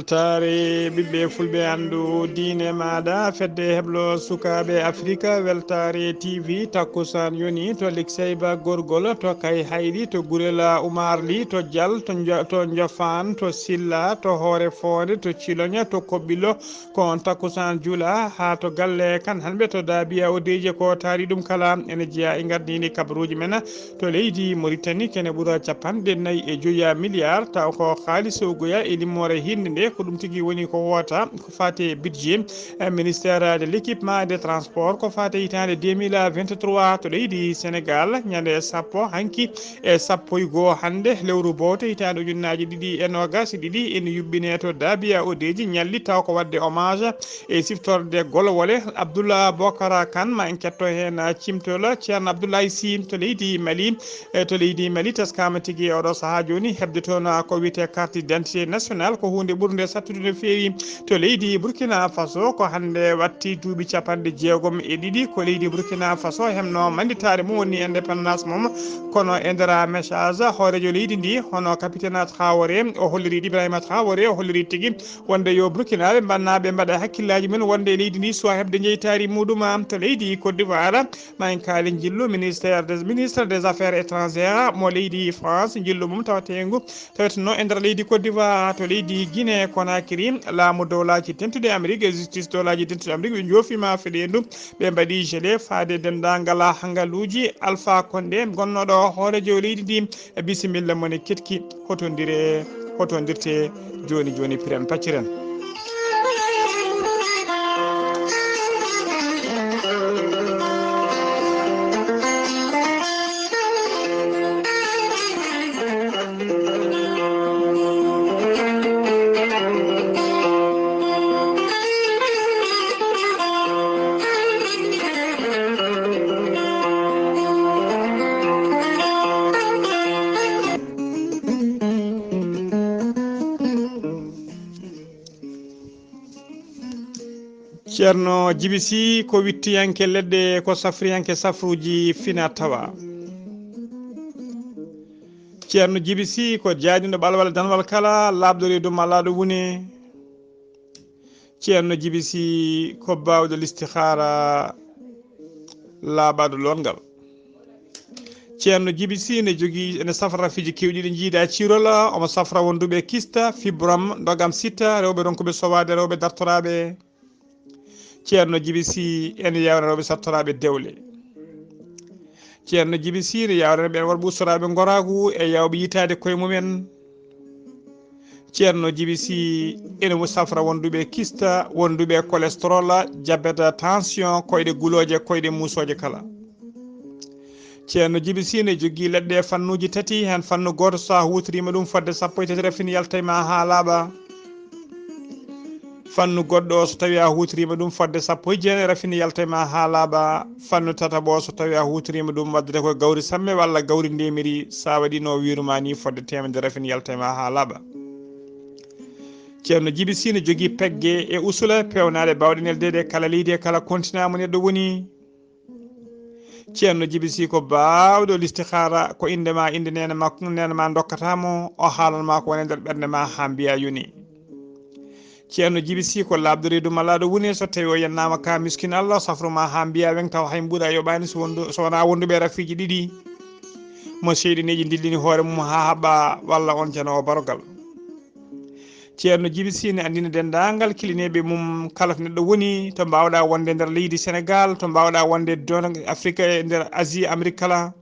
weltare ɓiɓɓe fulɓe andu diine maɗa fedde heblo sukaɓe afrique weltare tv takkusan yoni to likseyba gorgol to kay hayli to gurela umarli to dial to diofan to silla to hoore fonde to ciloña to koɓɓilo kon takkusan juula ha to galle kan hanɓe to daabiya odeji ko taari ɗum kala ene jeeya e gardini kabaruji men to leydi Mauritanie kene ɓuura capanɗe nayyi e joyi milliard taw ko haaliss goya e limmore hinde nde ko ɗum tigui woni ko wota ko fate budget ministére de l' équipement et des transports ko fate hitande 2023 to leydi Sénégal ñande sappo hanki e sappo e goho hande lewru bowte hitande ujunnaje ɗiɗi e nogas ɗiɗi ene yuɓɓine to daabiya odeji ñalli taw ko wadde hommage e siftorde golowole Abdoullah Bocara Kane ma en ketto hen cimtol ceerno Abdoulaye Sy to leydi Mali teskama tigui oɗo saaha joni hebde toon ko wiyete carte d'identité nationale ko hunde ɓurde sattude no fewi to leydi Burkina Faso ko hande watti duuɓi capanɗe jeegom e ɗiɗi ko leydi Burkina Faso hemno manditare mum woni indépendance mum kono e nder message hoorejo leydi ndi hono capitaine Traoré o holliri Ibrahima Traoré o holliri tigui wonde yo Burkinaɓe bannaɓe mbaɗa hakkillaji men wonde e leydi ndi suwa hebde jeytari muɗum to leydi Côte d'Ivoire ma en kaali jillu ministre des affaires étrangères mo leydi France jillu mum tawatengu taweteno e nder leydi Côte d'Ivoire to leydi Guinée Conakry laamu dowlaji tentude Amérique justice dowlaji tentude Amérique ɓe joofima feɗendu ɓe mbaɗi gelé faade dendagal hangaluji Alpha Condé gonnoɗo hoorejo leydi ndi bisimilla mone ketki hotodirte joni piren pacciren. ceerno Djiby Sy ko wittiyanke leɗɗe ko safriyanke safruji fina tawa ceerno Djiby Sy ko jaadiɗo ɓalwal danwal kala labɗo reedu mallaɗo wune ceerno Djiby Sy ko bawɗo listihara laaɓaɗo longal ceerno Djiby Sy ne jogui ene safra fiji kewɗi ɗi jiida cirola omo safra wonduɓe kista fibrom dogam sitta rewɓe ronkuɓe sowade rewɓe dartoraɓe ceerno Djiby Sy ene yawna rewɓe sattoraɓe dewle ceerno Djiby Sy ne yawna ɓen worɓe ustoraɓe goragu e yawɓe yitade koye mumen ceerno Djiby Sy ene mo safra wonduɓe kista wonduɓe cholestérol diabète tension koyɗe guloje koyɗe musoje kala ceerno Djiby Sy ne jogui leɗɗe fannuji tati hen fannu goto sa hutorima ɗum fodde sappo e tati rafini yaltayma ha laaɓa fannu goɗɗo so tawi a hutorima ɗum fodde sappo e jeenayi rafini yaltayma ha laaɓa fannu tataɓo so tawi a hutorima ɗum waddete koye gawri samme walla gawri ndemiri sa waɗi no wiruma ni fodde temedde rafini yaltayma ha laaɓa ceerno Djiby Sy ne jogui pegge e usula pewnaɗe bawɗe neldede kala leydi e kala continent mo neɗɗo woni ceerno Djiby Sy ko bawɗo listihara ko indema inde nene ma dokkatamo o haalanma ko wone nder ɓerde ma ha mbiya yoni ceerno Djiby Sy ko labɗo reedu mallaɗo wune so tawi o yennama ka miskine Allah safruma ha mbiya weng taw hay mbuuɗa yoɓani so wona wonduɓe rafiji ɗiɗi mo seyɗineji dillini hoore mum ha haɓɓa walla on janowo barogal ceerno Djiby Sy ne andina dendagal kilineɓe mum kala to neɗɗo woni to mbawɗa wonde nder leydi Sénégal to mbawɗa wonde don Afrique e nder Asie Amérique kala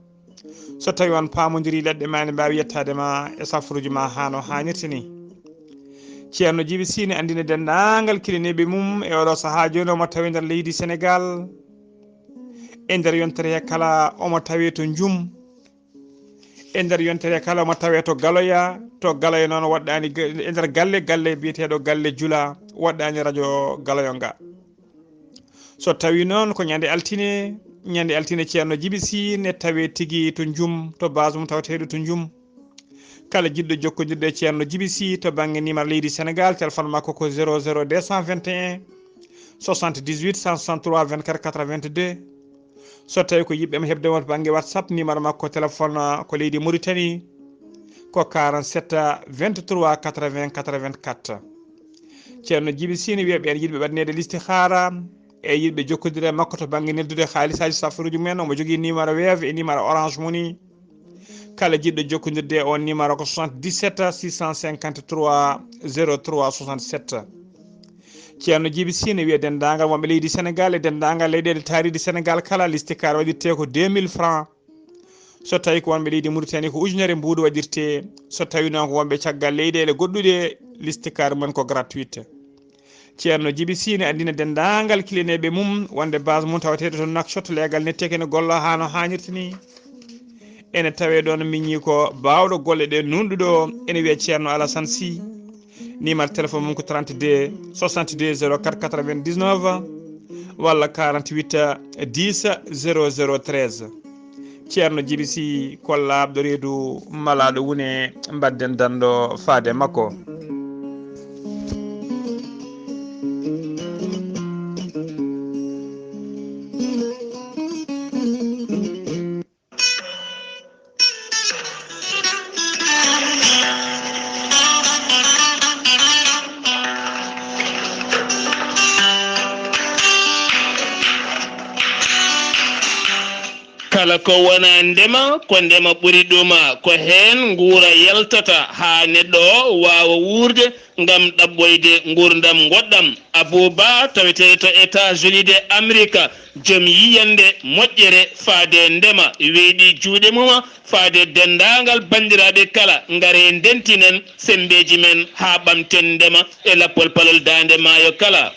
so tawi on pamodiri leɗɗe ma ne mbawi yettadema e safruji ma hano hannirta ni ceerno Djiby Sy ne andina dendagal kilineɓe mum e oɗo saaha joni omo tawi nder leydi Sénégal e nder yontere kala omo tawi to Djoum e nder yontere kala omo tawe to Galoya noon waɗɗani e nder galle biyeteɗo galle Jula waɗɗani radio Galoya nga so tawi noon ko ñande altine ceerno Djiby Sy ne tawe tigui to Djoum to base mum tawateɗo to Djoum kala jiɗɗo jokkodirde ceerno Djiby Sy to banggue numéro leydi Sénégal téléphone makko ko 00 221 78 163 24 82 so tawi ko yiɓɓema hebde won to banggue WhatsApp numéro makko téléphone ko leydi Mauritanie ko 47 23 80 84 ceerno Djiby Sine wiya ɓen yiɗɓe waɗnede listihara e yiɗɓe jokkodire makko to banggue neddude haalisaji safaruji mumen omo jogui numéro weev e numéro orange moni kala jiɗɗo jokkodirde on numéro ko 77 653 03 67 ceerno Djiby Sine wiya dendagal wonɓe leydi Sénégal e dendagal leyɗele taaride Sénégal kala listikar waɗirte ko 2000 francs so tawi ko wonɓe leydi Mauritanie ko ujunere mbuuɗu waɗirte so tawi noon ko wonɓe caggal leyɗele goɗɗuɗe listikar mumen ko gratuite ceerno Djiby Sine andina dendagal kilineɓe mum wonde base mum tawateɗo to Nouakchott leegal netteke ne golla ha no hannirta ni ene tawe ɗon miñi ko bawɗo golle ɗe nunɗuɗo ene wiye ceerno Alassane Sy numéro téléphone mum ko 32 62 04 99 walla 48 10 00 13 ceerno Djiby Sy kollaɓɗo reedu malaɗo wune mbadden danɗo faade makko. kala ko wona ndema ko ndema ɓuri ɗuma ko heen nguura yaltata haa neɗɗo o waawa wuurde ngam ɗaɓɓoyde nguurdam goɗɗam. Abou Bah taweteɗo to États-Unis de Amérique joom yiyande moƴƴere faade ndema weeɗi juuɗe muma faade dendagal bandiraɓe kala ngare ndentinen sembeji men haa ɓamten ndema e lappol palol dande maayo kala.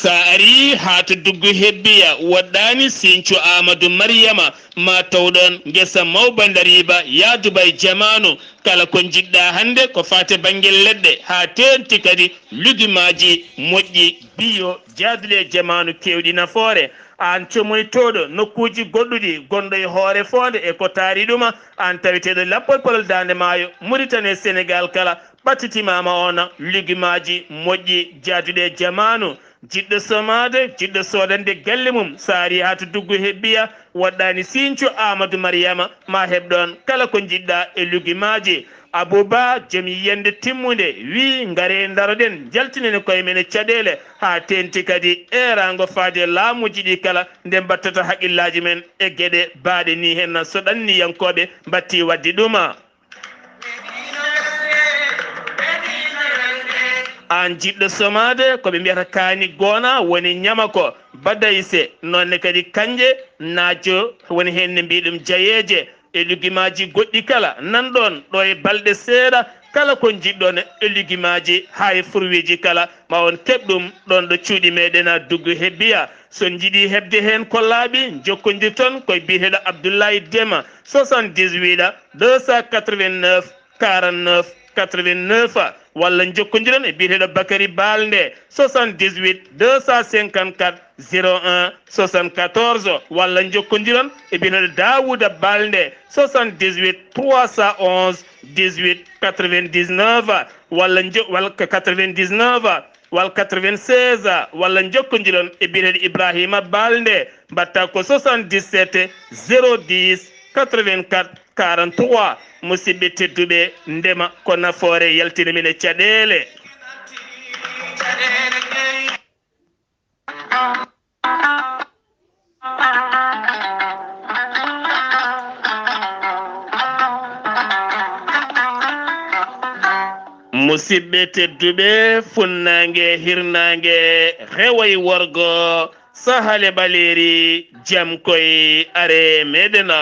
sa ari ha to duggu hebbiya woɗɗani Sinthiou Amadou Mariama ma tawɗon guesa mawbandariba yadubay jamanu kala ko jiɗɗa hande ko fate bangel leɗɗe ha tenti kadi lugumaji moƴƴi biyo jaaduɗe jamanu kewɗi nafoore an comoytoɗo nokkuji goɗɗuɗi gonɗo e hoore fonde e ko taari ɗuma an taweteɗo lappol polol dande maayo Mauritanie Sénégal kala ɓattitimama ona lugumaji moƴƴi jaaduɗe jamanu jiɗɗo somade jiɗɗo sodande galle mum saari ha to duggu hebbiya woɗɗani Sinthiou Amadou Mariama ma heɓɗon kala ko jiɗɗa e lugumaji. Abou Bah joom yiyande timmude wi ngare daroɗen jaltinene koye men e caɗele ha tenti kadi erago faade laamuji ɗi kala nde battata haqqillaji men e gueɗe baaɗe ni hen so ɗanniyankoɓe batti wadde ɗuma. an jiɗɗo somade koɓe mbiyata kaani goona woni ñama ko badayse nonne kadi kanje najo woni hen ne mbiɗum jayeje e lugumaji goɗɗi kala nanɗon ɗo e balɗe seeɗa kala ko jiɗɗon e lugumaji ha e fruiji kala ma on keɓɗum ɗon ɗo cuuɗi meɗen duggu hebbiya so jiiɗi hebde hen kollaɓi jokkodir toon koye biyeteɗo Abdoulaye Dema 78 289 49 89 walla jokkodiron e biyeteɗo Bakary Balde 78 254 01 74 walla jokkodiron e biyeteɗo Daouda Balde 78 311 18 99 walla 99 walla 96 walla jokkodiron e biyeteɗo Ibrahima Balde mbatta ko 77 010 84 43 musidɓe tedduɓe ndema ko nafoore yaltine min e caɗele. musidɓe tedduɓe funnangue hirnangue rewoy worgo sahale ɓaleri jaam koye are meɗena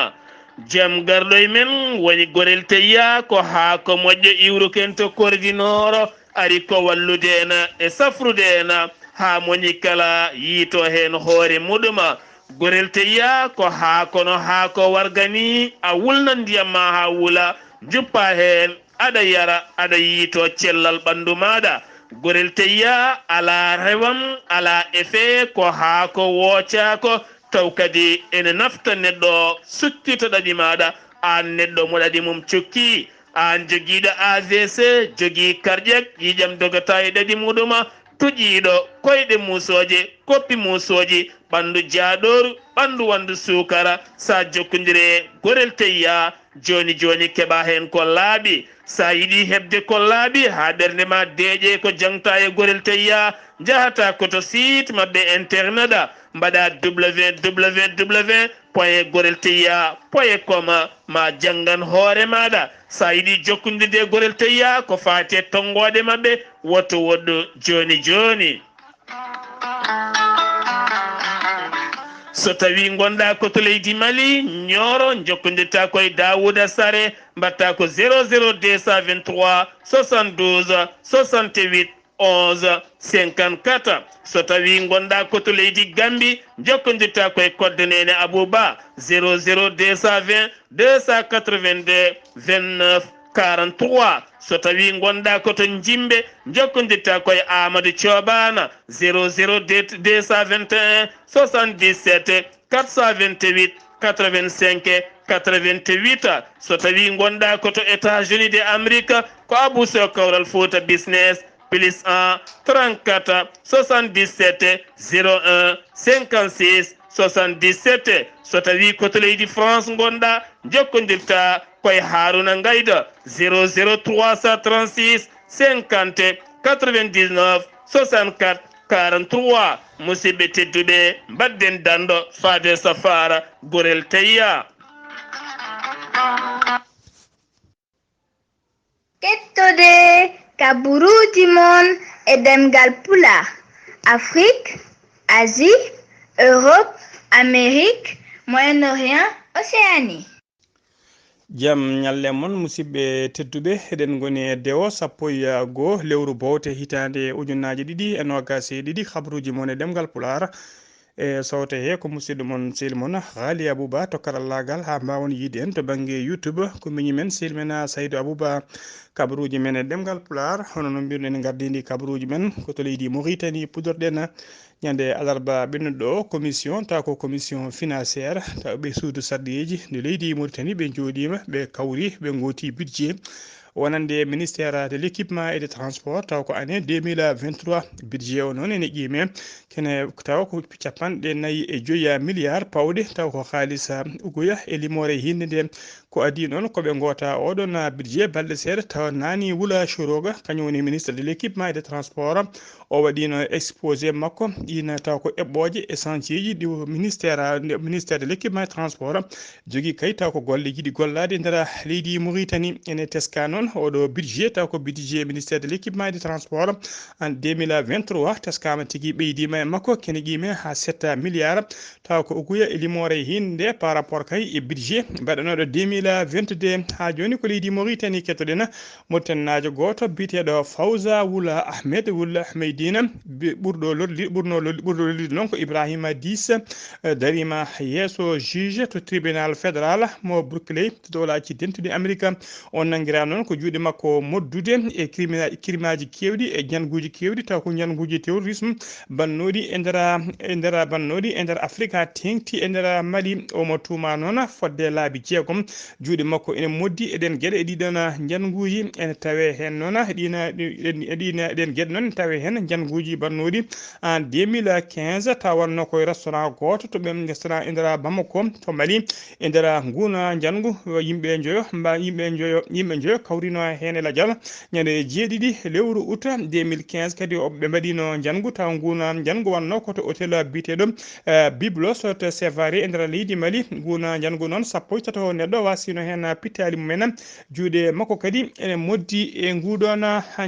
jaam garɗoye men woni gorel teyya ko ha ko moƴƴo iwru ken to kordinoro ari ko wallude en e safrude en ha moni kala yiito hen hoore muɗuma gorel teyya ko ha kono ha ko wargani a wulna ndiyam ma ha wula juppa hen aɗa yara aɗa yiito cellal ɓandu maɗa gorel teyya ala rewam ala effet ko ha ko woocako taw kadi ene nafta neɗɗo sukkito ɗaɗi maɗa an neɗɗo mo ɗaɗi mum cokki an joguiɗo AVC jogui cardiaque yiƴam dogata e ɗaɗi muɗuma tuƴiɗo koyɗe musoje koppi musoji ɓandu jaaɗoru ɓandu wandu sukara sa jokkodire gorel teyya joni joni keɓa hen ko laaɓi sa yiɗi hebde ko laaɓi ha ɓernde ma deeƴe ko jangta e gorel teyya jahata koto site mabɓe internet a mbaɗa www point gorel teyya point com ma janggan hoore maɗa sa yiɗi jokkodide gorel teyya ko fate tongoɗe mabɓe woto woɗɗo joni joni so tawi gonɗa koto leydi Mali ñooro jokkodirta koye Dawouda Sare mbatta ko 00223 72 68 11 54 so tawi gonɗa koto leydi Gambi jokkodirta koye koddanene Abou Bah 00220 282 29 43 so tawi gonɗa koto Jimbe jokkodirta koye Amadou Thioban 00221 77 428 85 88 so tawi gonɗa koto États-Unis de Amérique ko Abou Sow Kawral Fouta Business plus 1 34 77 01 56 77 so tawi koto leydi France gonɗa jokkodirta koye Haruna Ngayda 00336 50 99 64 43 musidɓe tedduɓe mbadden dando fade safara gorel teyya kettode kaburuji mon e ɗemngal pulaar Afrique, Asie, Europe, Amérique, Moyen-Orient, Océanie. Jam nyalle mon musidɓe tedduɓe eɗen goni e dewo 11 lewru bowte hitande ujunnaje ɗiɗi e nogas e ɗiɗi habruji mon e ɗemgal pulaar e sawte he ko musidɗo mon sehil mon Ghalii Abuu Bah to karallagal ha mbawon yiide en to banggue YouTube ko miñi men sehil men Saydou Abou Bah kabaruji men e ɗemgal pulaar hono no mbirɗen gardidi kabaruji men ko to leydi Mauritanie pudorɗen ñande alarba ɓennuɗo commission taw ko commission financiére taw ɓe suudu sarɗiyeji nde leydi Mauritanie ɓe jooɗima ɓe kawri ɓe gooti budget wonande ministère de l'équipement et des transports taw ko année 2023 budget o noon ene qiime kene taw ko capanɗe 4 milliards pawɗe taw ko haalisa ugoya e limore hinde nde ko adi noon koɓe goota oɗon budget balɗe seeɗa taw nani wula choroga kañum woni ministre de l'équipement et des transports o waɗino exposé makko ɗina taw ko eɓɓoje e chantier ji ɗi ministère de l'équipement et transport jogui kay taw ko golle jiɗi gollade e nder leydi Mauritanie ene teska noon oɗo budget taw ko budget ministère de l'équipement et des transports en 2023 teskama tigui ɓeydima e makko kene qime ha 7 milliards taw ko uguya e limore hinde par rapport kay e budget mbaɗanoɗo 2022 ha joni ko leydi Mauritanie kettoɗen Mauritanajo goto biteɗo Fawza Wula Ahmedina ɓurɗo lollude noon ko Ibrahima 10 darima yeeso juge to tribunal fédéral mo Berkeley to dowlaji dentude Amérique on nanguira noon ko juuɗe makko moddude e crime aji kewɗi e janguji kewɗi taw ko janguji terrorisme bannoɗi e nder Afrique ha tengti e nder Mali omo tuma noon fodde laabi jeegom juuɗe makko ene moddi eɗen gueɗe e ɗiɗon janguji ene tawe hen noon ɗen gueɗe noon tawe hen janguji bannoɗi en 2015 tawanno koye restaurant goto to ɓen restaurant e nder Bamako to Mali e nder nguna jangu yimɓe joyo kawrino hen e ladial ñande jeeɗiɗi lewru août 2015 kadi ɓe mbaɗino jangu taw nguna jangu wanno koto hôtel biteɗo Biblos to Sévaré e nder leydi Mali nguna jangu noon sappo e tato neɗɗo wasino hen pittali mumen juuɗe makko kadi ene moddi e nguɗon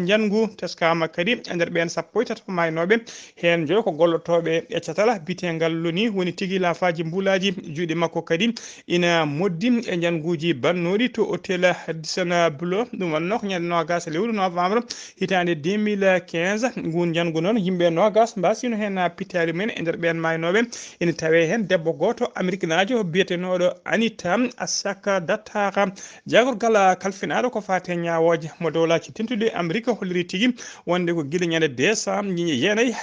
jangu teskama kadi e nder ɓen sappo e tato maynoɓe hen joyo ko gollotoɓe e catala bitengal loni woni tigui lafaji mbulaji juuɗe makko kadi ina moddi e janguji bannoɗi to hôtel Disana Bulo ɗum wanno ko ñande nogas lewru novembre hitande 2015 ngun jangu noon yimɓe nogas mbasino hen pittali mumen e nder ɓen maynoɓe ene tawe hen debbo goto Amérique najo biyetenoɗo Anita Asaka Dattara jagorgal kalfinaɗo ko fate ñawoje mo dowlaji tentude Amérique holliri tigui wonde ko guila ñande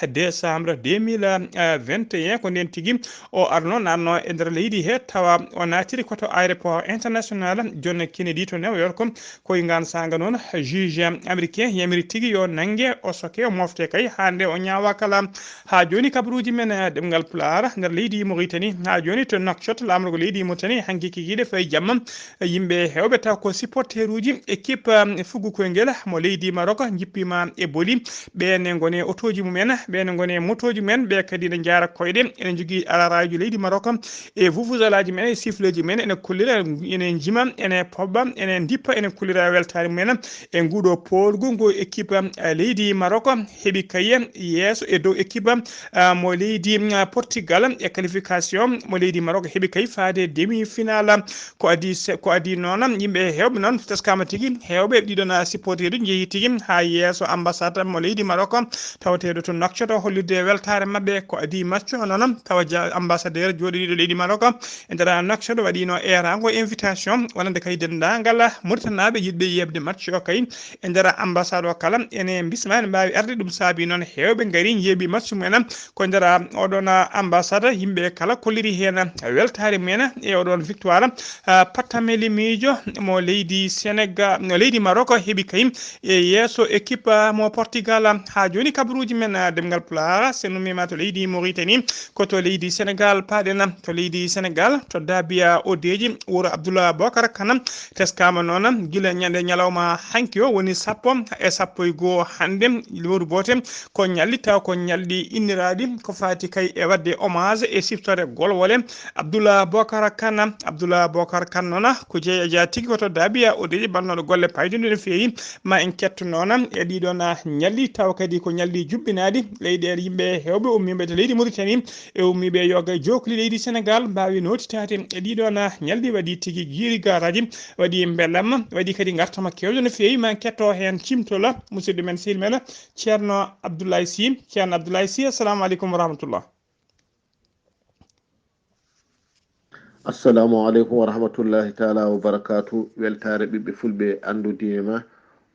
décembre 2021 ko nden tigui o arno e nder leydi he tawa o natiri koto aéroport international John Kennedy to New York koye ngan sanga noon juge américain yamiri tigi yo nangue o soke o mofte kay hande o ñawa kala ha joni kabaruji men ɗemngal pulaar nder leydi Mauritanie ha joni to Nouakchott lamrugo leydi Mauritanie hanki kikiɗe fayi jamma yimɓe hewɓe taw ko supporter uji équipe fuggu koyngel mo leydi Maroc jippima e boli ɓene gone otoji mumen ɓene gone motoji men ɓe kadi ne jara koyɗe ene jogui araraji leydi Maroc e vuvuzalaji men e siffleji men ene kullira ene jima ene pobba ene dippa ene kullira weltare mumen e nguɗo polgu ngo équipe leydi Maroc heeɓi kaye yesso e dow équipe mo leydi Portugal e qualification mo leydi Maroc heeɓi kay faade demi final ko adi noon yimɓe hewɓe noon teskama tigui hewɓe ɗiɗon supporter uji jeehi tigui ha yesso ambassade mo leydi Maroc tawateɗo to Nouakchott hollirde weltare mabɓe ko adi match o noon tawa ambassadeur joɗiɗo leydi Maroc e nder Nouakchott waɗino erago invitation wonande kay dendagal Mauritanaɓe yiɗɓe yebde match o kay e nder ambassade o kala ene bisma ne mbawi arde ɗum saabi noon hewɓe gaari jeeɓi match mumen ko nder oɗon ambassade yimɓe kala kolliri hen weltare mumen e oɗon victoire pattameli miijo mo leydi Sénégal no leydi Maroc heeɓi kay e yesso équipe mo Portugal ha joni kabaruji men ɗemngal pulaar senumima to leydi Mauritanie koto leydi Sénégal paɗen to leydi Sénégal to Dabia Odeji wuro Abdoulaye Bocar Kane teskama noon guila ñande ñalawma hanki o woni 10 e 1 hande lewru bote ko ñalli taw ko ñalli inniraɗi ko fati kay e wadde hommage e siftore golwole Abdoulaye Bocar Kane noon ko jeeya tigui koto Dabia Odeji balnoɗo golle paydude no fewi ma en ketto noon e ɗiɗon ñalli taw kadi ko ñalli jubbinaɗi leyɗele yimɓe hewɓe ummiɓe to leydi Mauritanie e ummiɓe yoga jokli leydi Sénégal mbawi notitade e ɗiɗon ñalli waɗi tigui jiiri garaji waɗi bellam waɗi kadi gartama kewde no fewi ma ketto hen cimtola musidɗo men sehil men ceerno Abdoulaye Sy assalamu aleykum wa rahmatullah. assalamu aleykum wa rahmatullahi taala wa barakatu. weltare ɓiɓɓe fulɓe andudine ma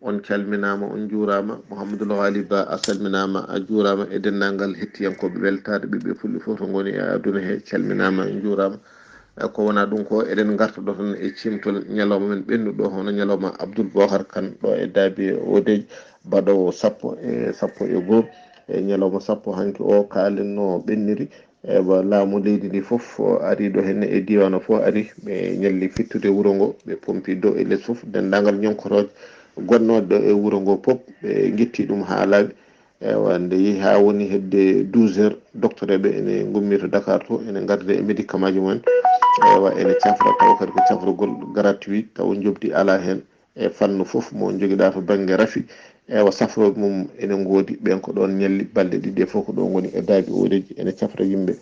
on calminama on juurama. Mouhamadou Ghalii Bah a salminama a juurama e dennangal hettiyankoɓe weltare ɓiɓɓe fulɓe fof to goni e aduna he calminama en juurama. ko wona ɗum ko eɗen gartoɗo tan e cimtol ñalawma men ɓennuɗo hono ñalawma Abdoul Bocar Kane ɗo e Dabia Odeji baɗowo 1 e ñalawma 10 hanki o kalenno ɓenniri ewa laamu leydi ndi fof ari ɗo henne e diwan o fof ari ɓe ñalli fittude wuuro ngo ɓe pompi dow e less fof dendagal ñonkotoje gonnoɗe ɗo e wuuro ngo pop ɓe guitti ɗum ha laaɓi ewa nde yeehi ha woni hedde 12 heures docteur eɓe ene gummi to Dakar to ene garde e médicament ji mumen ewa ene cafra taw kadi ko cafrugol gratuit taw jobdi ala hen e fannu foof mo joguiɗa to banggue raafi ewa safroɓe mum ene goodi ɓen ko ɗon ñalli balɗe ɗiɗi fof ko ɗo goni e Dabia Odeji ene cafra yimɓe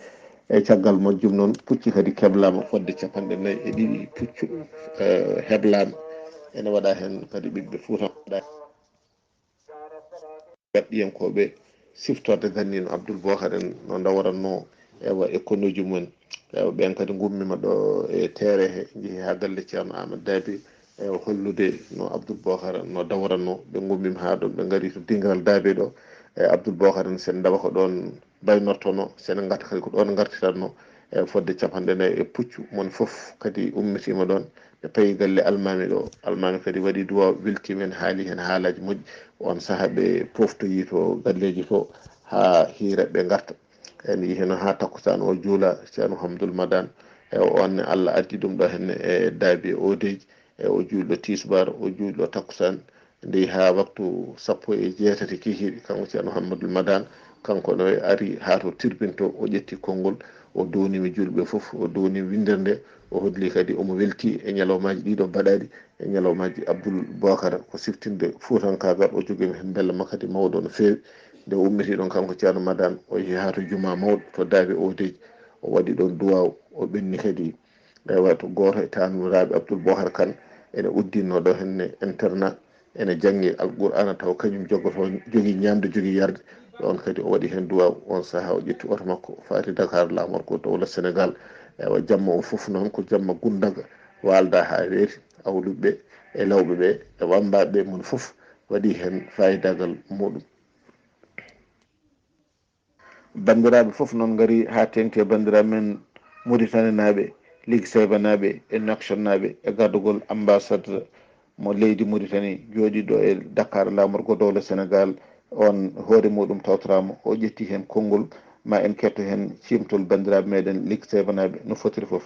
e caggal majjum noon pucci kadi keblama fodde 42 puccu heblama ene waɗa hen kadi ɓiɓɓe Fouta ɓiyankoɓe siftorde gandino Abdoul Bocar en no dawaranno ewa e konnuji mumen ewa ɓen kadi gummima ɗo e terre he jeehi ha galle ceerno Amadou Daby ewa hollude no Abdoul Bocar no dawaranno ɓe gummima ha ɗon ɓe gaari to dingal Dabe ɗo e Abdoul Bocar en sen dawa ko ɗon baynortono sen garta kadi ko ɗon gartiranno e fodde 40 e puccu mon foof kadi ummitima ɗon ɓe payi galle almami ɗo almami kadi waɗi duwaw weltimen haali hen haalaji moƴƴi on saaha ɓe poftoyi to galleji to ha hiira ɓe garta en yi hen ha takkusan o juula ceerno Hamdoul Madane e onne Allah addi ɗum ɗo henne e Dabia Odeji e o juulɗo tisbar o juulɗo takkusan nde ha waktu 18 kihiɗe kanko ceerno Hamdoul Madane kanko no ari ha to tirbinto o ƴetti konngol o downimi julɓe foof o downi windere nde o hodli kadi omo welti e ñalawmaji ɗiɗo baɗaɗi e ñalawmaji Abdoul Bocar ko siftinde Fuutankagal o jogui hen bellama kadi mawɗo no fewi nde ummiti ɗon kanko ceerno Madane o yeehi ha to juma mawɗo to Dabia Odeji o waɗi ɗon duwaw o ɓenni kadi ewa to goto e taniraɓe Abdoul Bocar Kane ene uddinno ɗo henne internat ene janggi Alqur'ana taw kañum jogui ñamde jogui yarde ɗon kadi o waɗi hen duwaw on saaha o ƴetti oto makko fati Dakar lamor ko dowla Sénégal ewa jamma o foof noon ko jamma gundaga walda ha weeti awluɓeɓe e lawɓeɓe e wambaɓe mon foof waɗi hen fayidagal muɗum. bandiraɓe foof noon gaari ha tengti e bandiraɓe men Mauritanie naɓe Ligue Seyba naɓe e Nouakchott naɓe e gardugol ambassade mo leydi Mauritanie jooɗiɗo e Dakar lamorgo dowle Sénégal on hoore muɗum tawtorama o ƴetti hen konngol ma en ketto hen cimtol bandiraɓe meɗen lig sebanaɓe no fotiri foof.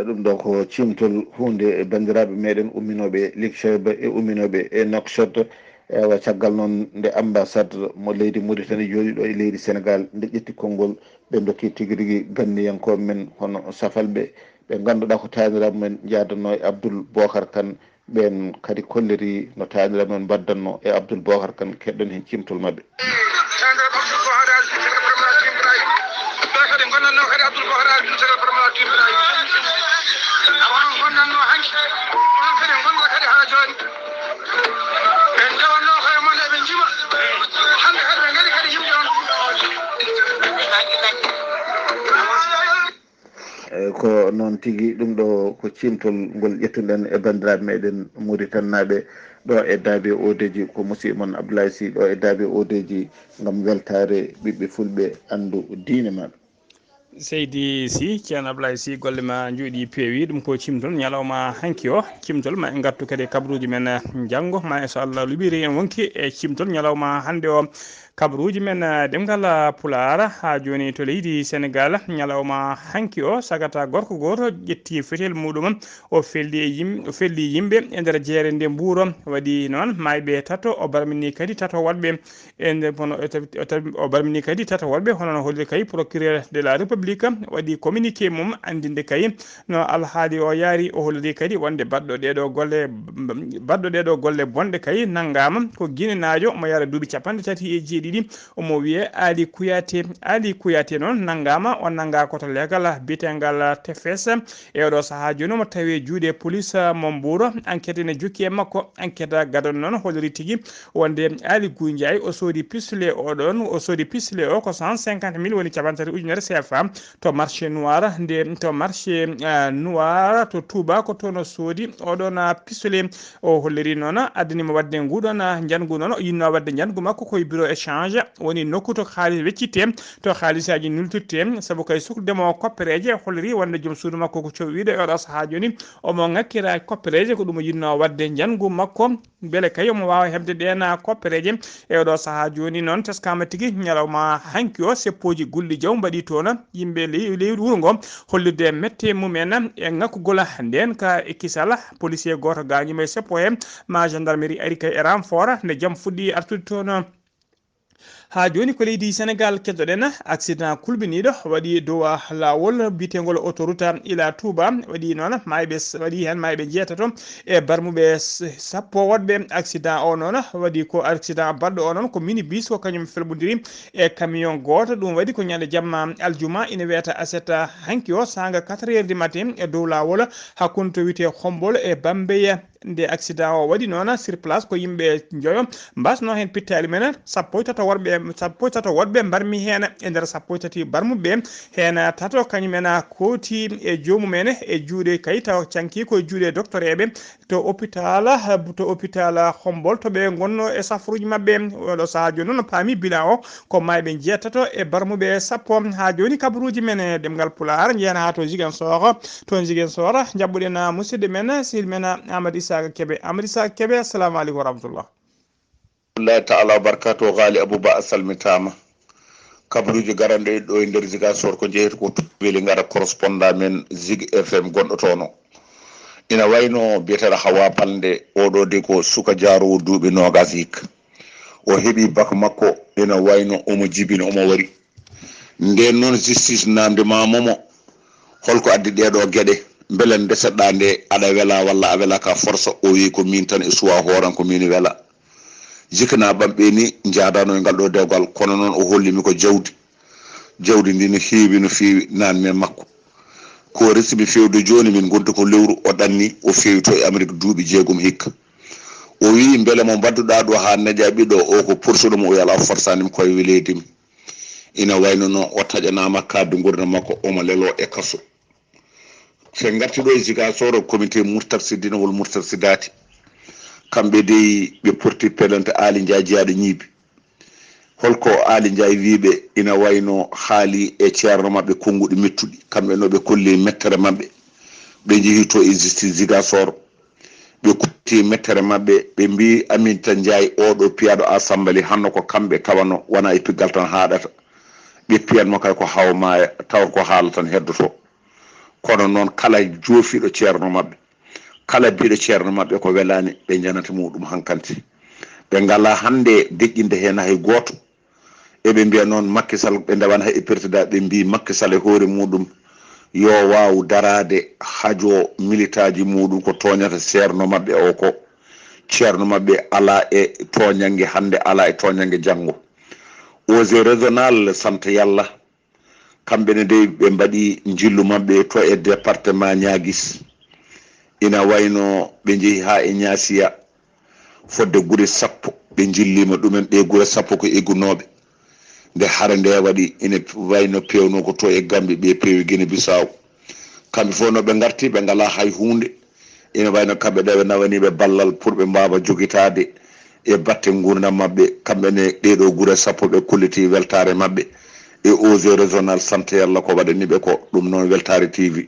ɗum ɗo ko cimtol hunde e bandiraɓe meɗen umminoɓe ligchebe e umminoɓe e Nouakchott ewa caggal noon nde ambassade mo leydi Mauritanie jooɗiɗo e leydi Sénégal nde ƴetti konngol ɓe dokki tigui rigui ganniyankoɓe men hono safalɓe ɓe ganduɗa ko taniraɓe men jadano e Abdoul Bocar Kane ɓen kadi kolliri no taniraɓe men baddanno e Abdoul Bocar Kane keɗɗon hen cimtol mabɓe. ko noon tigui ɗum ɗo ko cimtol ngol ƴettuɗen e bandiraɓe meɗen Mauritanaɓe ɗo e daabi odeji ko musidɗo moon Abdoulaye Sy ɗo e daabi odeji gam weltare ɓiɓɓe fulɓe andu diine maɓɓe. Seydi Sy ceerno Abdoulaye Sy golle ma jooɗi peewi ɗum ko cimtol ñalawma hanki o cimtol ma en gartu kadi kabaruji men janggo ma so Allah luɓiri en wonki e cimtol ñalawma hande o kabaruji men ɗemngal pulaar ha joni to leydi Sénégal ñalawma hanki o sagata gorko goto ƴetti fetel muɗum o felli yimɓe e nder jeere nde Mbouro waɗi noon mayɓe tato o barmini kadi tato waɗɓe e nder o barmini kadi tato waɗɓe hono no holli kay procureur de la république waɗi communiqué mum andinde kay no alhaali o yaari o holliri kadi wonde baɗɗo ɗeɗo golle bonɗe kay nanggama ko guinenajo mo yara duuɓi 37 omo wiye Ali Kouyaté noon nanggama o nangga koto legal bitengal TFS e oɗo saaha joni mo tawi juuɗe police mo Mbouro enquête ne jokki e makko enquête gadon noon holliri tigui wonde Ali Goudiaye o soodi pistolet o ko 150 000 woni 30 ujunere CFA to marché noir to Touba ko toon o soodi oɗon pistolet o holliri noon addanimo wadde nguɗon jangu noon o yinno wadde jangu makko koye bureau échange woni nokku to haalis weccitte to haalisaji nultirte saabu kay sukdemo koppereje holliri wonde joom suudu makko ko cowiɗo e oɗo saaha joni omo ngakkira koppereje ko ɗum o yinno wadde jangu makko beele kay omo wawa hebde ɗena koppereje e oɗo saaha joni noon teskama tigui ñalawma hanki o seppoji gulɗi jaw mbaɗi toon yimɓe leydi wuuro ngo hollirde mette mumen e ngakkugol nden ka ekkisal policier goto gañuma e seppo he ma gendarmerie ari kay e renfort nde jaam fuɗɗi artude toon ha joni ko leydi Sénégal keddoɗen accident kulɓiniɗo waɗi dow lawol bitegol autoroute ila Touba waɗi noon waɗi hen mayɓe jeetato e barmuɓe sappo woɗɓe accident o noon waɗi ko accident baɗɗo o noon ko minibus ko kañum felɓodiri e camion goto ɗum waɗi ko ñande jamma aljuma ina wiyata aseta hanki o sanga 4h du matin e dow lawol hakkude to wiyete Khombole e Bambeya nde accident o waɗi noon sur place ko yimɓe joyo mbasno hen pittali men sappo e tato woɗɓe mbarmi hen e nder sappo e tati barmuɓe hen tato kañumen kooti e jomumen e juuɗe kay taw canki koye juuɗe docteur eɓe to hôpital Khombole to ɓe gonno e safruji mabɓe oɗo saaha joni noon paami bilan o ko mayɓe jeetato e barmuɓe sappo ha joni kabaruji men e ɗemgal pulaar jeena ha to Ziguinchor jabɓuɗen musidɗo men sil men Amadou Issa Kébé assalamu aleykum wa rahmatullah. Allah ta'ala barkatu Ghalii Abuu Bah salmitama kabaruji garande ɗo e nder Ziguinchor ko jeeyata ko weli ngara correspondant men Zig FM gonɗo tono ina wayno biyeteɗo Hawa Balde oɗo de ko suka jaarowo duuɓi 20 o heeɓi bac makko ina wayno omo jibini omo wari nden noon justice namde mamomo holko addi ɗeɗo gueɗe beele ndeseɗɗa nde aɗa wela walla a wela ka force o wi ko min tan e suwa hooran ko min wela jikna bamɓe ni jaadano e ngal ɗo dewgal kono noon o hollimi ko jawdi ndi no heewi no feewi nan men makko ko resimi fewde joni min gonta ko lewru o ɗanni o feewi to e Amérique duuɓi 6 hikka o wi beele mo badduɗa ɗo ha neɗɗa ɓiɗo o ko poursuɗomo o yala forsanimi koye weledimi ina wayno noon o taƴanama kadde gurdam makko omo lelo e kaso se garti ɗo e Ziguinchor comité Moustarchidine wol Moustarchidati kamɓe dey ɓe porti pelante Ali Ndiaye jeyaɗo ñiibi holko Ali Ndiaye wiɓe ina wayno haali e ceerno mabɓe konguɗi mettuɗi kamɓe no ɓe kolli mettere mabɓe ɓe jeehi to e justice Ziguinchor ɓe kutti mettere mabɓe ɓe mbi Aminata Ndiaye oɗo piyaɗo assemblée hanno ko kamɓe tawano wona e piggal tan haɗata ɓe piyanmo kay ko hawmaya taw ko haala tan heddoto kono noon kala joofiɗo ceerno mabɓe kala biɗo ceerno mabɓe ko welani ɓe janata muɗum hankanti ɓe ngala hande deƴƴinde hen hay goto eɓe mbiya noon Macky Sall ɓe ndewana hay président ɓe mbi Macky Sall e hoore muɗum yo waw darade hajo militaji muɗum ko toñata ceerno mabɓe o ko ceerno mabɓe ala e toñangue hande ala e toñangue janggo osé régional sante yallah kamɓene de ɓe mbaɗi jillu mabɓe to e département Niaguis ina wayno ɓe jeehi ha e Niassiya fodde guure 10 ɓe jillima ɗumen ɗe guure 10 ko eggunoɓe nde hara nde waɗi ina wayno pewno ko to e Gambie ɓe peewi Guinée Bissau kamɓe fof no ɓe garti ɓe ngala hay hunde ina wayno kamɓe ɗe ɓe nawaniɓe ballal pour ɓe mbawa jogitade e batte gurdam mabɓe kamɓene ɗeɗo guure 10 ɓe kolliti weltare mabɓe e osé régional sante yallah ko waɗaniɓe ko ɗum noon weltare TV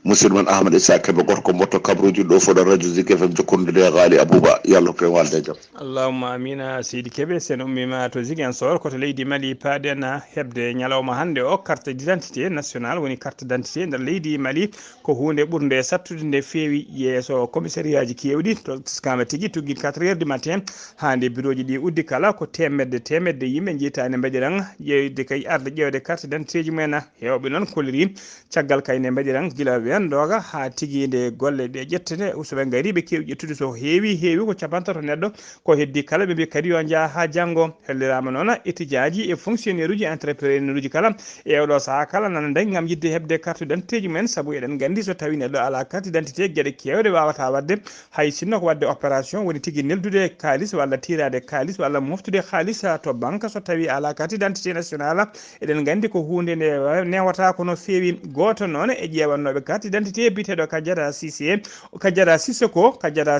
musidɗo men Ahmad Issa Kebe gorko motto kabruji ɗo foɗo radio Zik FM jokkondude Ghalii Abuu Bah yallah ko walde jaam allahumma amina seydi Kebe sen ummima to Ziguinchor koto leydi Mali paaɗen hebde ñalawma hande o carte d'identité nationale woni carte d'identité nder leydi Mali ko hunde ɓurde sattude nde feewi yeeso commissariat ji kewɗi to skama tigui tugui 4 heures du matin hande bureau ji ɗi uddi kala ko temedde yimɓe jiitani mbaɗiran ƴewde kay arde ƴewde carte d'identité ji mumen hewɓe noon kolliri caggal kayne mbaɗiran gila wendoga ha tigui nde golle ɗe ƴettete soɓe gari ɓe kewi ƴettude so heewi ko capantato neɗɗo ko heddi kala ɓe mbi kadi yo jaa ha janggo hellirama noon étudiant e fonctionnaire uji entrepreneur uji kala ewɗo saaha kala nana dañi gam yidde hebde carte d'identité ji mumen saabu eɗen gandi so tawi neɗɗo ala carte d'identité gueɗe kewɗe wawata wadde hay sinno ko wadde opération woni tigui neldude kalis walla tirade kalis walla moftude halis to banque so tawi ala carte d'identité nationale eɗen gandi ko hunde nde newata kono feewi goto noon e ƴewannoɓe carte d'identité biteɗo Kadiata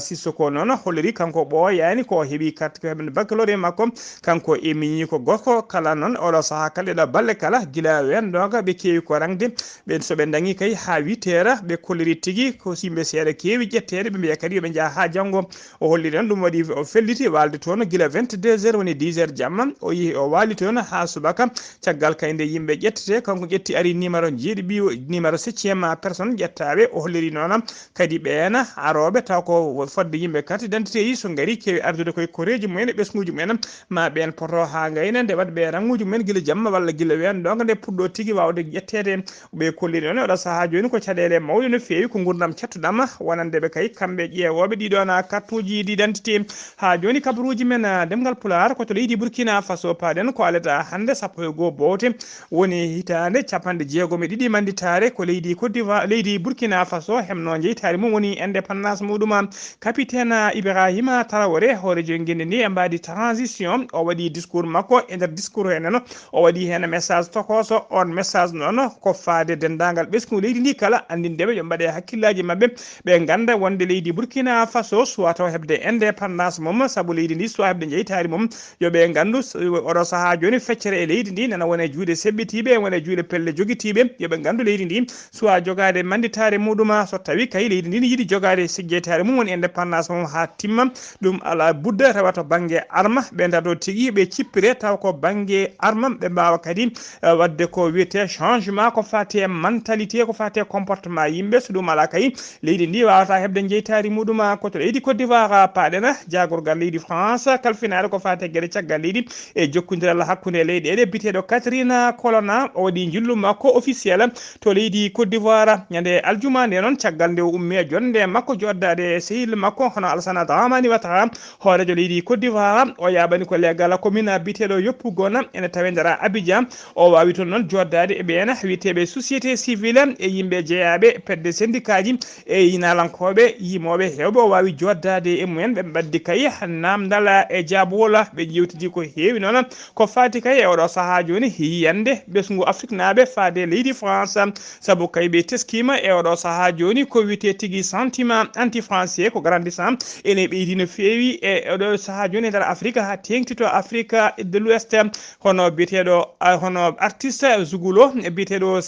Sissoko noon holliri kanko ɓooyani ko heeɓi carte ko heɓde baccalauréat makko kanko emini ko gorko kala noon oɗo saaha kala ɗo balle kala guila wendoga ɓe kewi ko rangde ɓen soɓe dañi kay ha 8 heures ɓe kolliri tigui ko simɓe seeɗa kewi ƴettede ɓe mbiya kadi yoɓe jaa ha janggo o holliri noon ɗum waɗi o felliti walde toon guila 22 heures woni 10 heures jamma o yeehi o wali toon ha subaka caggal kayde yimɓe ƴettete kanko ƴetti ari numéro jeeɗiɓi numéro 7e personne ƴettaɓe o holliri noon kadi ɓeena aroɓe taw ko fodde yimɓe carte d'identité yi so gari kewi ardude koye koreji mumen e ɓesguji mumen ma ɓen poto ha gayna nde waɗa ɓe ranguji mumen guila jamma walla guila wendoga nde puɗɗo tigui wawde ƴettede ɓe kolliri noon oɗo saaha joni ko caɗele mawɗe no fewi ko gurdam cattuɗam wonandeɓe kay kamɓe ƴeewoɓe ɗiɗon carte uji d'identité ha joni kabaruji men ɗemngal pulaar koto leydi Burkina Faso paɗen ko alata hande 11 bowte woni hitande 62 manditare ko leydi Côte d'Ivoire leydi Burkina Faso hemno jeytari mum woni indépendance muɗum capitaine Ibrahima Traoré horejo guinde ni e mbadi transition o waɗi discours makko e nder discours he noon o waɗi hen message tokoso on message noon ko faade dendagal ɓesgu leydi ndi kala andindeɓe yo mbaɗe hakkillaji mabɓe ɓe ganda wonde leydi Burkina Faso suwa taw hebde indépendance mum saabu leydi ndi suwa hebde jeytari mum yoɓe gandu oɗo saaha joni feccere e leydi ndi nana wone juuɗe seɓɓitiɓe wone juuɗe pelle joguitiɓe yoɓe gandu leydi ndi suwa jogade manditare muɗum so tawi kay leydi ndi ne yiiɗi jogade jeytare mum woni indépendance mum ha timma ɗum ala budda tawa to banggue arma ɓe dado tigui ɓe cippire taw ko banggue arma ɓe mbawa kadi wadde ko wiyete changement ko fate mentalité ko fate comportement yimɓe so ɗum ala kay leydi ndi wawata hebde jeytari muɗum koto leydi Côte d'Ivoire paɗena jagorgal leydi France kalfinare ko fate gueɗe caggal leydi e jokkodiral hakkude leyɗeɗe biteɗo Catherine Colonna o waɗi jillu makko officiel to leydi Côte d'Ivoire ñande aljuma nde noon caggal nde o ummi e jonde makko joddade sehil makko hono Alassane Dramane Ouattara horejo leydi Côte d'Ivoire o yaɓani ko legal commune biteɗo yoppugona ene tawe nder Abidjan o wawi toon noon joddade e ɓeena witeɓe société civile e yimɓe jeeyaɓe pedde syndicat ji e yinalankoɓe yimoɓe hewɓe o wawi joddade e mumen ɓe mbaddi kay namdal e jaabowola ɓe ƴewtidi ko heewi noon ko fati kay e oɗo saaha joni yiyande ɓesgu Afrique naɓe faade leydi France saabu kay ɓe teskima tima e oɗo saha joni ko wite tigi sentiment anti français ko grandissant ene ɓeydi no fewi e oɗo saha joni nder afrique ha tengtito afrique de l'ouest hono biteɗo hono artiste zugulo biteɗo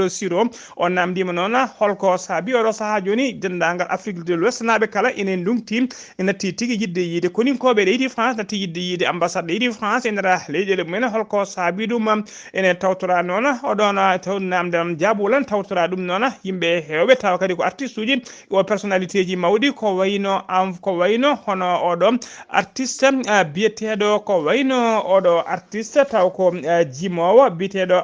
siro on namdima noon holko saabi oɗo saha joni dendagal afrique de l'ouest naɓe kala ene ndumti natti tigui yidde yiide koninkoɓe leydi france natti yidde yiide ambassade leydi france e nder leyɗele mumen holko saabi ɗum ene tawtora noon oɗon taw namdam jabulan tawtora ɗum noon yimɓe hewɓe tawa kadi ko artiste uji o personnalité ji mawɗi ko wayno hono oɗo artiste biyeteɗo ko wayno oɗo artiste taw ko jimowo biyeteɗo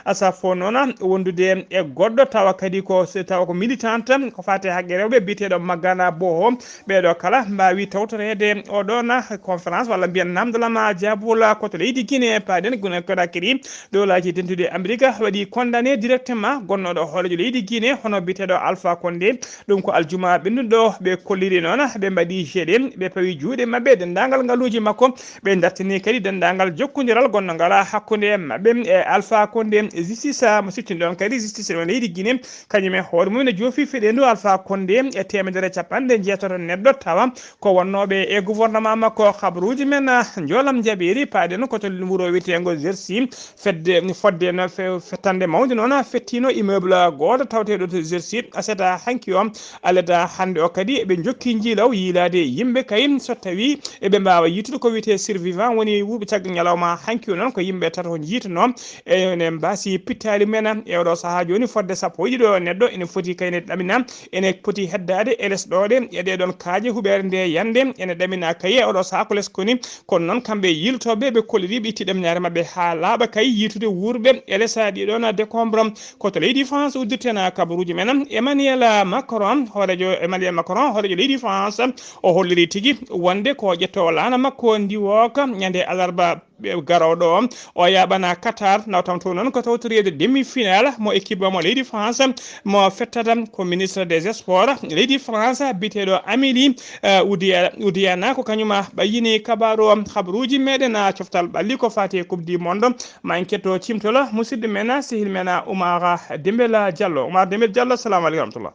asafo noon wondude e goɗɗo tawa kadi ko militante ko fate haqqe rewɓe biyeteɗo magana boho ɓeɗo kala mbawi tawtorede oɗon conférence walla mbiyan namdalama jabula koto leydi Guinée paɗen Conakry dowlaji tentude Amérique waɗi condamné directement gonnoɗo hoolejo leydi Guinée hono biyeteɗo Alpha Condé ɗum ko aljuma ɓennuɗo ɓe kolliri noon ɓe mbaɗi jeeɗe ɓe pawi juuɗe mabɓe dendagal ngaluji makko ɓe dartini kadi dendagal jokkodiral gonno ngala hakkude mabɓe e Alpha Condé justice mo sittini ɗon kadi justice ɗo leydi Guinée kañum e hoore mum ne joofi feɗendu Alpha Condé e temedere capanɗe jeetato neɗɗo tawa ko wonnoɓe e gouvernement makko habaruji men joolam jaɓiri paaɗen koto wuuro wiyetego Jersey fodde no fettande mawde noon fettino immeuble goto tawteɗo to Jersey aseta hanki o aleda hande o kadi ɓe jokki jiilaw yiilade yimɓe kay so tawi eɓe mbawa yitude ko wiyete survivant woni wuuɓe caggal ñalawma hanki o noon ko yimɓe tato jiitano ene mbasi pittali men e oɗo saaha joni fodde sappo e ɗiɗo neɗɗo ene foti kayne ɗamina ene poti heddade e lesɗoɗe e ɗeɗon kaaje huɓere nde yande ene ɗamina kayi e oɗo saaha ko leskoni kono noon kamɓe yiltoɓe ɓe kolliriɓe itti ɗemnare mabɓe ha laaɓa kay yitude wurɓe e lesa ɗiɗon décombre koto leydi France uddirtena kabaruji men Emmanuel Macron hoorejo leydi France o holliri tigui wonde ko ƴettowo laana makko ndiwoka ñande alarba garoɗo o yaɓana Qatar nawtam to noon ko tawtorede demi final mo équipe mo leydi France mo fettata ko ministre des sports leydi France biteɗo Amélie Oudéana ko kañuma ɓayini kabaru habaruji meɗen coftal ɓalli ko fati coupe du monde ma en ketto cimtola musidɗo men sehil men Oumar Dembel Diallo assalamu aleykum rahmatullah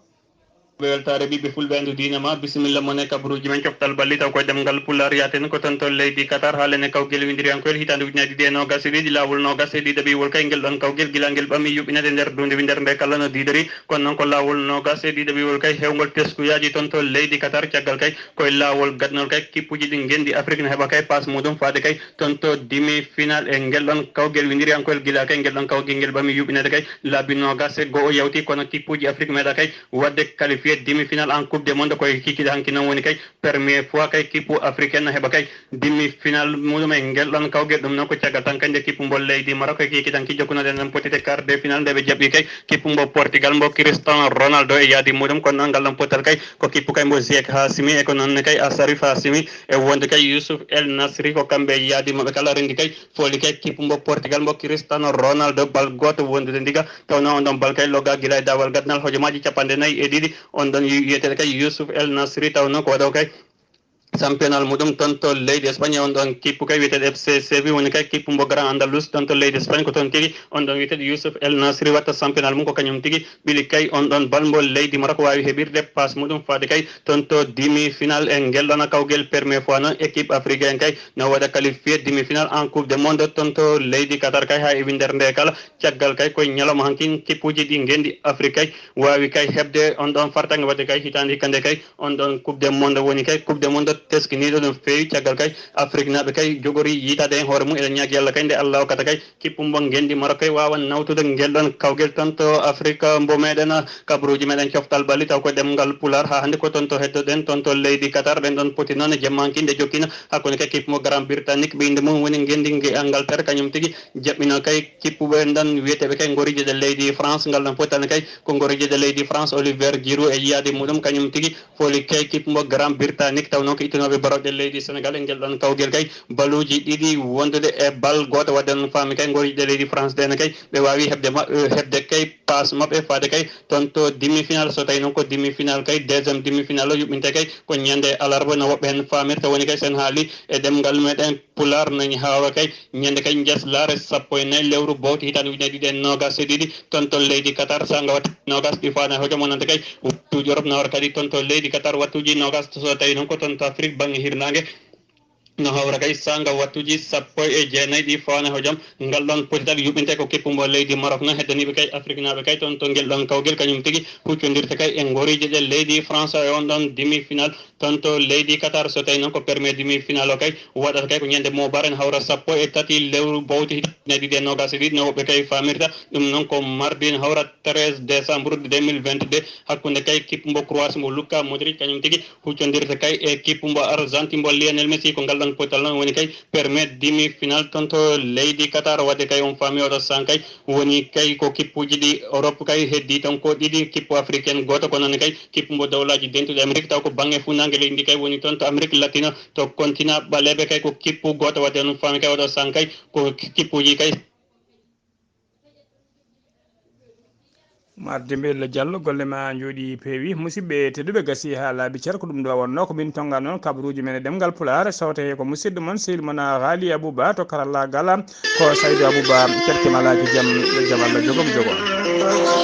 weltare ɓiɓɓe fulɓe andu diine ma bisimilla mon e kabaruji men coftal balli taw koye ɗemngal pulaar yaten ko toon to leydi Qatar haalene kawguel winndiriyankoyel hitande ujunaji ɗiɗi e nogas e ɗiɗi lawol nogas e ɗiɗi ɓiwol kay ngel ɗon kawguel gila ngel ɓami yuɓɓinede nder dunde windere nde kala no didori kono noon ko lawol nogas e ɗiɗi ɓiwol kay hewgol teskuyaji toon to leydi Qatar caggal kay koye lawol gadnol kay kippuji ɗi gendi Afrique ne heeɓa kay passe muɗum faade kay toon to demi final e ngel ɗon kawguel winndiriyankoyel gila kay ngel ɗon kawguel ngel ɓami yuɓɓinede kay laabi nogas e goho yawti kono kippuji Afrique meeɗa kay wadde qualifié demi final en coupe du monde koye kikiɗe hanki noon woni kay premiére fois kay kippu africaine heeɓa kay demi final muɗum e ngel ɗon kawguel ɗum noon ko caggal tan kadi kippu mbo leydi Maroc e kikiɗan ki jokkunode nen potite quart de final nde ɓe jaɓɓi kay kippu mbo Portugal mbo Cristiano Ronaldo e yaadi muɗum kono noon ngal ɗon potal kay ko kippu kay mbo Ziyech Hasimi e ko noonne kay Asarif Hasimi e wonde kay Youssouf El Nasri ko kamɓe yaadi maɓe kala rendi kay fooli kay kippu mbo Portugal mbo Cristiano Ronaldo bal goto wondude ndiga tawno on ɗon bal kay logga guila e dawal gadnal hojomaji 44 on ɗon wiyete kay Youssouf El Nasri tawno ko waɗo kay championnat muɗum toon to leydi Espagne on ɗon kippu kay wiyeteɗo FC Séville woni kay kippu mbo Grand Andalus toon to leydi Espagne ko toon tigui on ɗon wiyeteɗo Youssouf El Nasri watta championnat mum ko kañum tigui ɓiili kay on ɗon bal mbo leydi Maroc wawi heɓirde passe muɗum faade kay toon to demi final e ngel ɗon kawguel premiére fois noon équipe africain kay no waɗa qualifié demi final en coupe du monde toon to leydi Qatar kay ha e windere nde kala caggal kay koye ñalawma hanki kippuji ɗi gendi Afrique kay wawi kay heɓde on ɗon fartange wadde kay hitande hikande kay on ɗon coupe du monde woni kay coupe du monde teskiniɗo no fewi caggal kay Afrique naɓe kay jogori yitade hen hoore mum eɗen ñaagui Allah kay nde Allah hokkata kay kippu mbo gendi Maroc kay wawan nawtude ngel ɗon kawguel toon to Afrique mbo meɗen kabaruji meɗen coftal balli taw ko ɗemngal pulaar ha hande ko toon to heddoɗen toon to leydi Qatar ɗen ɗon poti noon jammanki nde jokkina hakkude kay kippu mo Grande Britannique ɓeyde mum woni gendi Angleterre kañum tigui jaɓɓino kay kippuɓe ɗon wiyeteɓe kay goriji de leydi France ngal ɗon potane kay ko goriji de leydi France Olivier Giroud e yiyaade muɗum kañum tigui fooli kay kippu mo Grande Britannique tawno ko itinoɓe baroɗe leydi Sénégal e ngel ɗon kawgel kay baluji ɗiɗi wondude e bal goto wadde on faami kay goriɗe leydi France ɗene kay ɓe wawi hebde kay passe mabɓe faade kay toon to demi final so tawi noon ko demi final kay deuxiéme demi final o yuɓɓinte kay ko ñande alarba no woɓɓe hen famirta woni kay sen haali e ɗemgal meɗen pulaar nañi hawa kay ñande kay jeslare sappo e nayyi lewru bowte hitande ujunere ɗiɗi e nogas e ɗiɗi toon to leydi Qatar sanga watta nogas ɗi fana hojo monante kay wattuji Europe nawata kadi toon to leydi Qatar wattuji nogas so tawi noon ko toon to Afrique banggue hirnangue no hawra kay sanga wattuji sappo e jeenayyi ɗi fawane hojom ngal ɗon potital yuɓɓinte ko keppumbo leydi Maroc no heddaniɓe kay Afrique naɓe kay toon to guel ɗon kawguel kañum tigui huccodirta kay e goriji ɗe leydi France e on ɗon demi final toon to leydi Qatar so tawi noon ko permet demi final o kay waɗata kay ko ñande mobare ne hawra sappo e tati lewru bowti hitande ɗiɗi e nogas e ɗiɗi no woɓɓe kay famirta ɗum noon ko mardi ne hawra 13 décembre 2022 hakkude kay kippumbo Croatie mbo Luka Modric kañum tigui huccodirta kay e kippumbo Argentine mbo Lionel Messi ko ngal ɗon potal noon woni kay permet demi final toon to leydi Qatar wadde kay on faami oɗo san kay woni kay ko kippuji ɗi Europe kay heddi tan ko ɗiɗi kippu africaine goto ko noon kay kippumbo dawlaji dentuɗe Amérique taw ko banggue funnague leydi ndi kay woni toon to Amérique latino to continent ɓaleɓe kay ko kippu goto wadde on faami kay oɗo san kay ko kippuji kay marde mbello Diallo golle ma jooɗi peewi musidɓe tedduɓe gasi ha laabi ceer ko ɗum ɗo wonno ko min tonga noon kabaruji men e ɗemgal pulaar sawte ko musidɗo moon sehil moon Ghalii Abuu Bah to karallagal ko Saydou Abou Bah kettima alaki jaam yo jaam Allah jogom jogo